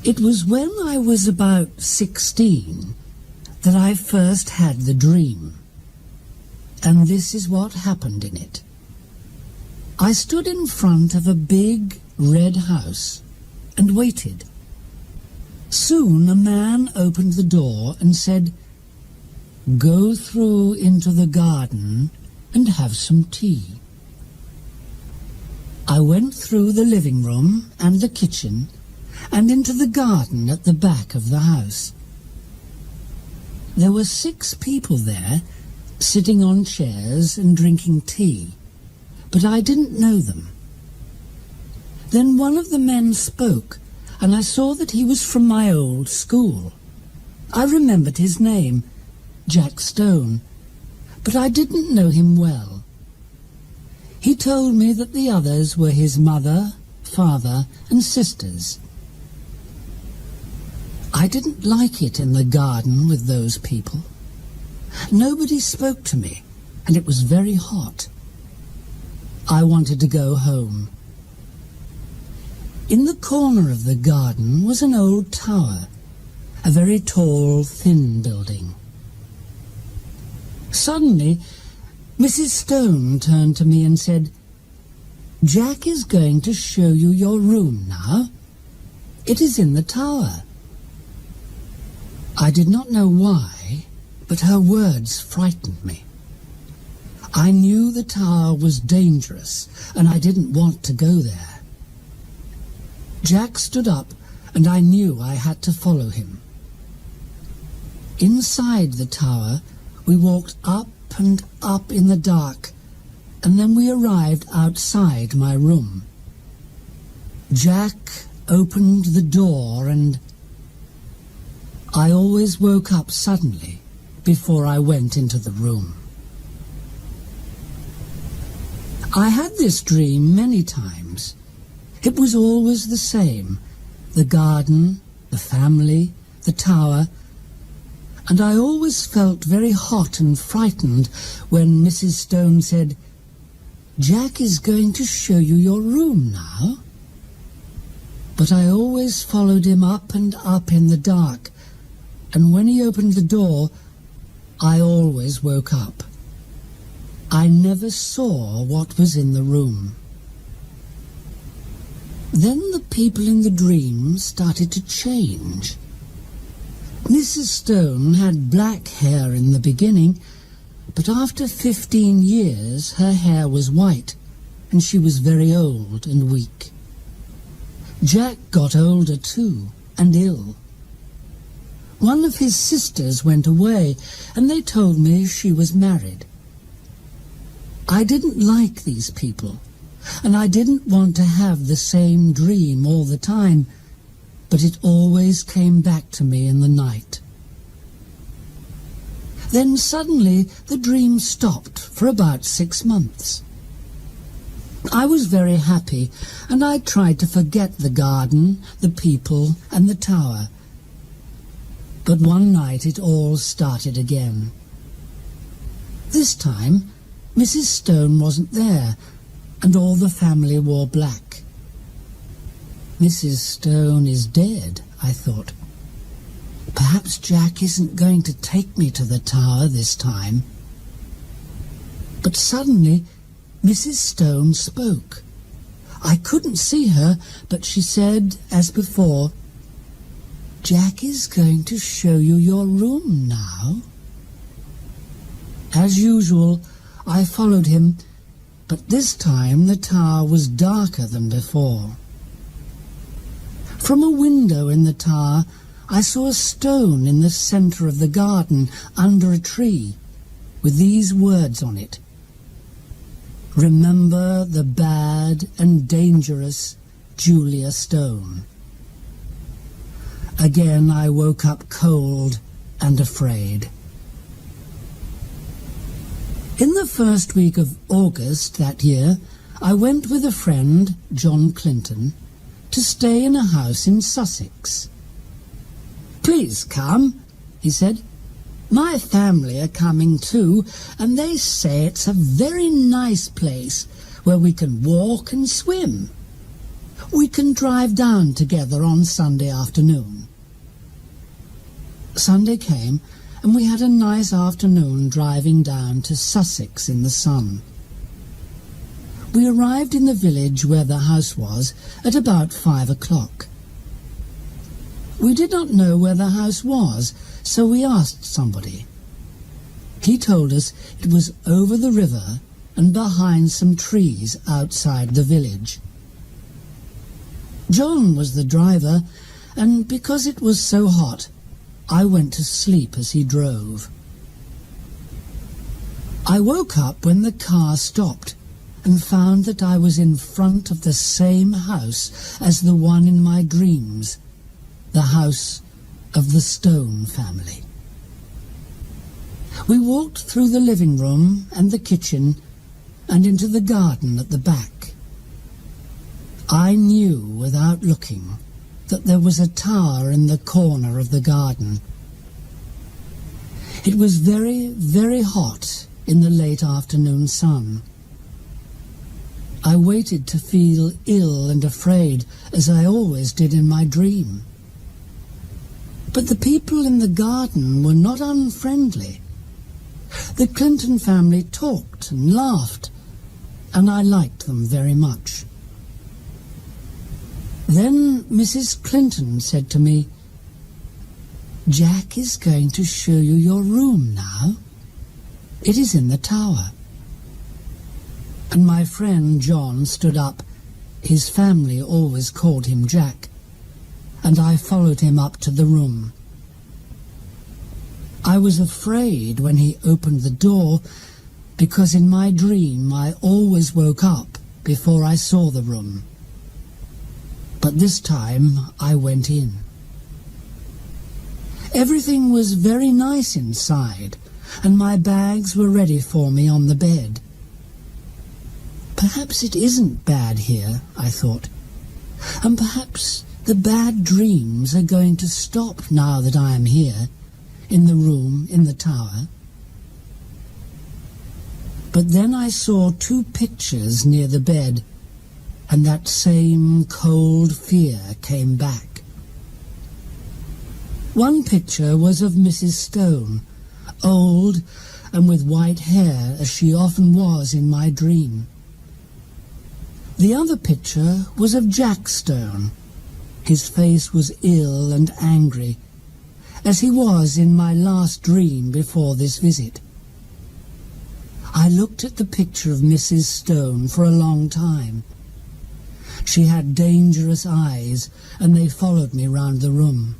It was when I was about 16 that I first had the dream. And this is what happened in it. I stood in front of a big red house and waited. Soon a man opened the door and said, "Go through into the garden and have some tea." I went through the living room and the kitchen and into the garden at the back of the house. There were 6 people there, sitting on chairs and drinking tea, but I didn't know them. Then one of the men spoke, and I saw that he was from my old school. I remembered his name, Jack Stone, but I didn't know him well. He told me that the others were his mother, father, and sisters. I didn't like it in the garden with those people. Nobody spoke to me, and it was very hot. I wanted to go home. In the corner of the garden was an old tower, a very tall, thin building. Suddenly, Mrs. Stone turned to me and said, "Jack is going to show you your room now. It is in the tower." I did not know why, but her words frightened me. I knew the tower was dangerous, and I didn't want to go there. Jack stood up, and I knew I had to follow him. Inside the tower, we walked up and up in the dark, and then we arrived outside my room. Jack opened the door, and I always woke up suddenly before I went into the room. I had this dream many times. It was always the same: the garden, the family, the tower, and I always felt very hot and frightened when Mrs. Stone said, "Jack is going to show you your room now." But I always followed him up and up in the dark, and when he opened the door, I always woke up. I never saw what was in the room. Then the people in the dream started to change. Mrs. Stone had black hair in the beginning, but after 15 years her hair was white, and she was very old and weak. Jack got older too, and ill. One of his sisters went away, and they told me she was married. I didn't like these people, and I didn't want to have the same dream all the time, but it always came back to me in the night. Then suddenly the dream stopped for about 6 months. I was very happy, and I tried to forget the garden, the people, and the tower. But one night it all started again. This time Mrs. Stone wasn't there, and all the family wore black. Mrs. Stone is dead, I thought. Perhaps Jack isn't going to take me to the tower this time. But suddenly Mrs. Stone spoke. I couldn't see her, but she said, as before, "Jack is going to show you your room now." As usual, I followed him, but this time the tower was darker than before. From a window in the tower, I saw a stone in the centre of the garden under a tree, with these words on it: "Remember the bad and dangerous Julia Stone." Again I woke up cold and afraid. In the first week of August that year, I went with a friend, John Clinton, to stay in a house in Sussex. "Please come," he said. "My family are coming too, and they say it's a very nice place where we can walk and swim. We can drive down together on Sunday afternoon." Sunday came, and we had a nice afternoon driving down to Sussex in the sun. We arrived in the village where the house was at about 5 o'clock. We did not know where the house was, so we asked somebody. He told us it was over the river and behind some trees outside the village. John was the driver, and because it was so hot, I went to sleep as he drove. I woke up when the car stopped and found that I was in front of the same house as the one in my dreams, the house of the Stone family. We walked through the living room and the kitchen and into the garden at the back. I knew without looking that there was a tower in the corner of the garden. It was very, very hot in the late afternoon sun. I waited to feel ill and afraid, as I always did in my dream. But the people in the garden were not unfriendly. The Clinton family talked and laughed, and I liked them very much. Then Mrs. Clinton said to me, "Jack is going to show you your room now. It is in the tower." And my friend John stood up. His family always called him Jack, and I followed him up to the room. I was afraid when he opened the door, because in my dream I always woke up before I saw the room. But this time I went in. Everything was very nice inside, and my bags were ready for me on the bed. Perhaps it isn't bad here, I thought, and perhaps the bad dreams are going to stop now that I am here, in the room in the tower. But then I saw 2 pictures near the bed, and that same cold fear came back. One picture was of Mrs. Stone, old and with white hair as she often was in my dream. The other picture was of Jack Stone. His face was ill and angry, as he was in my last dream before this visit. I looked at the picture of Mrs. Stone for a long time. She had dangerous eyes, and they followed me round the room.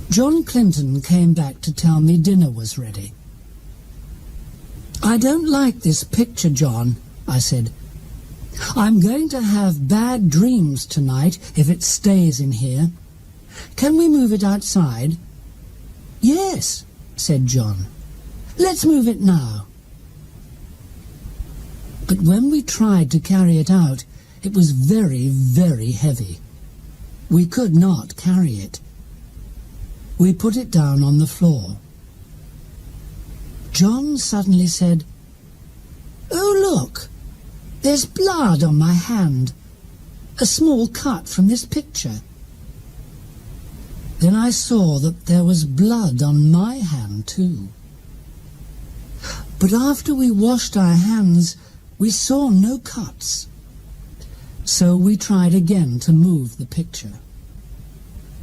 John Clinton came back to tell me dinner was ready. "I don't like this picture, John," I said. "I'm going to have bad dreams tonight if it stays in here. Can we move it outside?" "Yes," said John. "Let's move it now." But when we tried to carry it out, it was very, very heavy. We could not carry it. We put it down on the floor. John suddenly said, "Oh, look! There's blood on my hand. A small cut from this picture." Then I saw that there was blood on my hand too. But after we washed our hands, we saw no cuts. So we tried again to move the picture.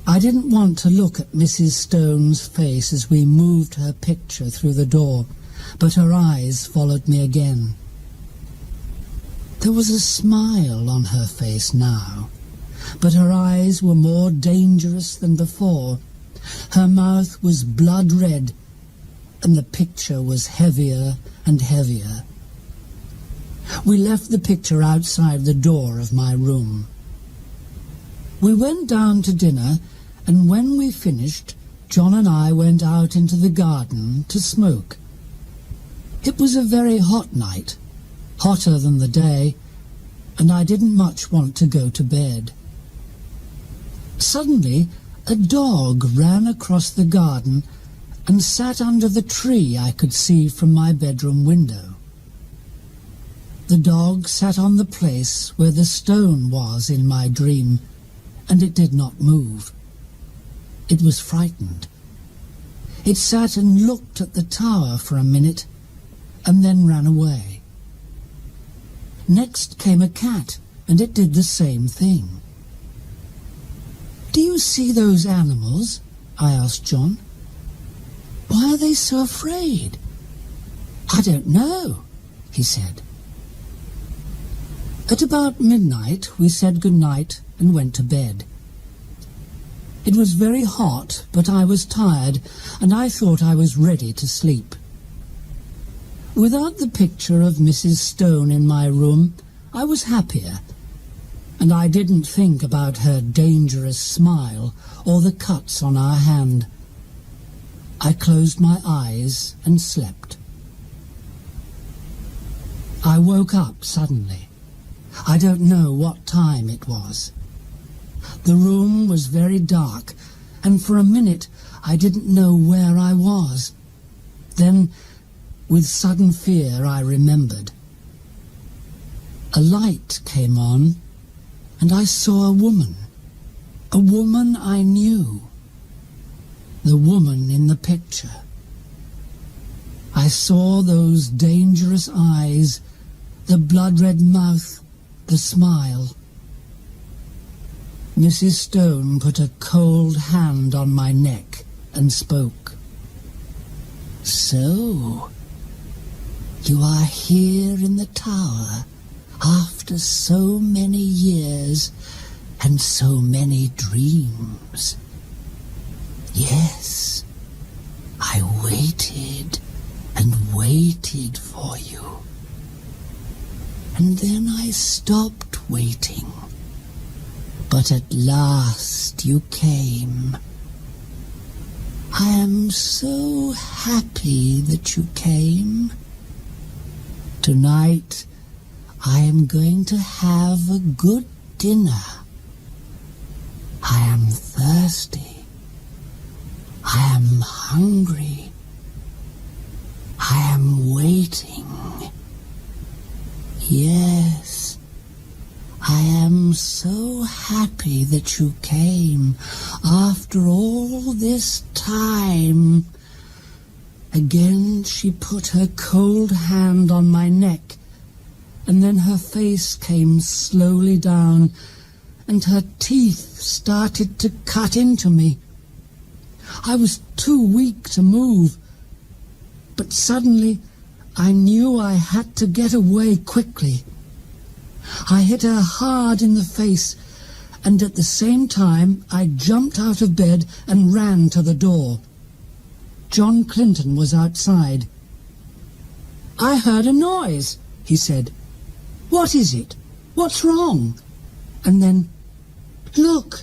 I didn't want to look at Mrs. Stone's face as we moved her picture through the door, but her eyes followed me again. There was a smile on her face now, but her eyes were more dangerous than before. Her mouth was blood red, and the picture was heavier and heavier. We left the picture outside the door of my room. We went down to dinner, and when we finished, John and I went out into the garden to smoke. It was a very hot night, hotter than the day, and I didn't much want to go to bed. Suddenly, a dog ran across the garden and sat under the tree I could see from my bedroom window. The dog sat on the place where the stone was in my dream, and it did not move. It was frightened. It sat and looked at the tower for a minute, and then ran away. Next came a cat, and it did the same thing. "Do you see those animals?" I asked John. "Why are they so afraid?" "I don't know," he said. At about midnight we said good night and went to bed. It was very hot, but I was tired, and I thought I was ready to sleep. Without the picture of Mrs. Stone in my room, I was happier, and I didn't think about her dangerous smile or the cuts on our hand. I closed my eyes and slept. I woke up suddenly. I don't know what time it was. The room was very dark, and for a minute I didn't know where I was. Then, with sudden fear, I remembered. A light came on, and I saw a woman I knew, the woman in the picture. I saw those dangerous eyes, the blood-red mouth, the smile. Mrs. Stone put a cold hand on my neck and spoke. "So, you are here in the tower after so many years and so many dreams. Yes, I waited and waited for you. And then I stopped waiting. But at last you came. I am so happy that you came. Tonight I am going to have a good dinner. I am thirsty. I am hungry. I am waiting. Yes, I am so happy that you came after all this time." Again she put her cold hand on my neck, and then her face came slowly down, and her teeth started to cut into me. I was too weak to move, but suddenly I knew I had to get away quickly. I hit her hard in the face, and at the same time I jumped out of bed and ran to the door. John Clinton was outside. "I heard a noise," he said. "What is it? What's wrong?" And then, "Look,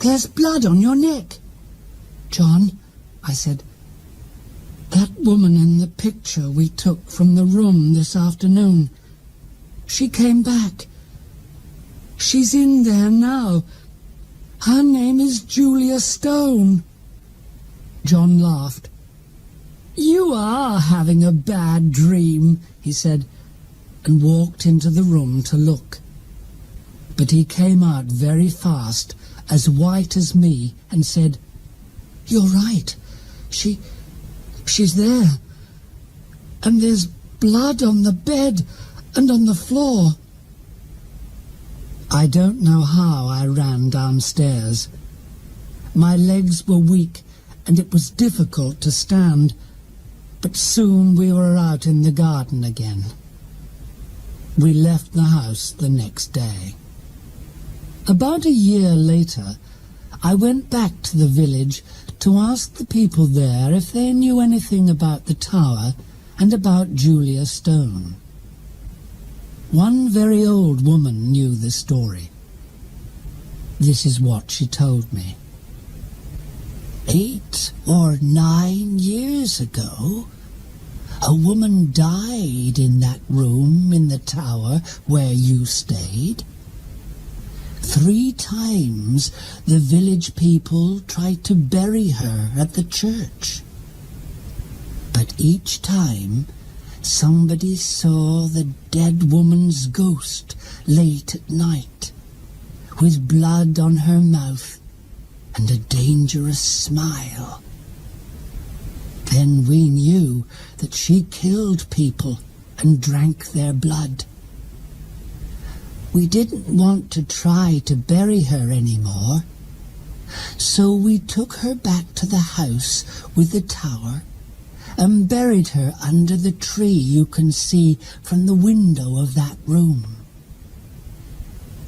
there's blood on your neck." "John," I said, "that woman in the picture we took from the room this afternoon, she came back. She's in there now. Her name is Julia Stone." John laughed. "You are having a bad dream," he said, and walked into the room to look. But he came out very fast, as white as me, and said, "You're right. She's there. And there's blood on the bed and on the floor." I don't know how I ran downstairs. My legs were weak, and it was difficult to stand, but soon we were out in the garden again. We left the house the next day. About a year later, I went back to the village to ask the people there if they knew anything about the tower and about Julia Stone. One very old woman knew the story. This is what she told me. 8 or 9 years ago, a woman died in that room in the tower where you stayed. 3 times the village people tried to bury her at the church. But each time somebody saw the dead woman's ghost late at night, with blood on her mouth and a dangerous smile. Then we knew that she killed people and drank their blood. We didn't want to try to bury her anymore, so we took her back to the house with the tower and buried her under the tree you can see from the window of that room.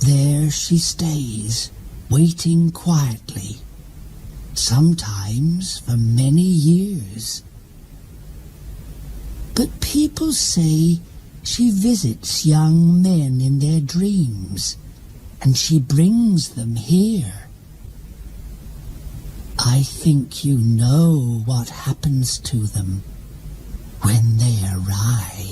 There she stays, waiting quietly, sometimes for many years. But people say she visits young men in their dreams, and she brings them here. I think you know what happens to them when they arrive.